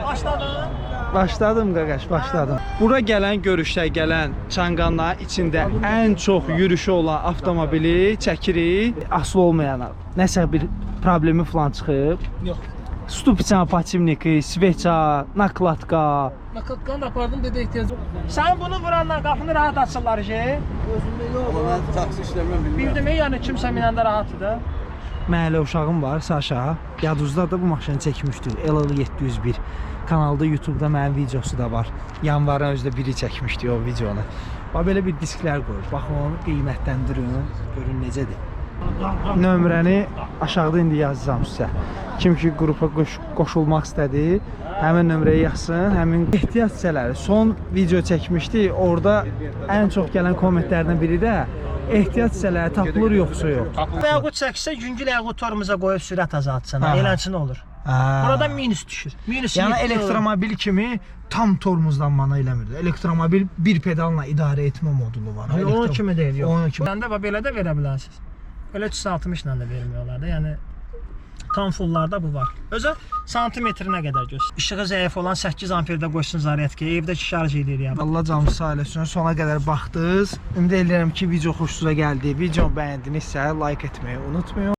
Başladın. Başladım qaqaş, başladım. Bura gələn görüşdə gələn Çanqanlar içində ən çox yürüşü olan avtomobili çəkirik. Asılı olmayana nəsə bir problemi falan çıxıb. Yox. Stupiçan, patimniki, sveça, nakladka. Nakladkanı da apardım dedi ehtiyacım. Sen bunu vurandan qapını rahat açırlar ki. Özümdə yox. Amma mən taksi işləmirəm bilmirəm. Bir demək yəni kimsə minəndə rahatdır da. Məhəllə uşağım var, Saşa. Yaduzda da bu maşını çəkmişdir. LL 701 kanalda, YouTube'da mənim videosu da var. Yanvarın özdə biri çəkmişdi o videonu. Bax belə bir disklər qoyub. Baxın onu qiymətləndirin. Görün necədir. Nömrəni aşağıda indi yazacağam sizə. Kim ki qrupa qoşulmaq istədi, həmin nömrəyə yazsın. Həmin ehtiyat hissələri son video çəkmişdi. Orada ən çox gələn kommentlərdən biri də ehtiyat hissələri tapılır yoxsa yox. Yağut çəksə yüngül yağut torumuza qoyub sürət azaltsın. Eləçin olur. Burada minus düşür. Minus yəni elektromobil kimi tam tormozdan mana eləmir. Elektromobil bir pedalla idarə etmə modulu var. Onun kimi deyil, yox. Onun kimi. Məndə belə də verə bilərsiniz. Belə 360 ilə də vermiyorlar da. Yəni tam fulllarda bu var. Özü santimetrinə qədər göstərir. İşığı zəif olan 8 amperdə qoysun zaryadkaya, evdəki şarj edir yəni. Allah canınızı sağ eləsin. Sona qədər baxdınız. Ümid edirəm ki, video xoşunuza gəldi. Video bəyəndinizsə like etməyi unutmayın.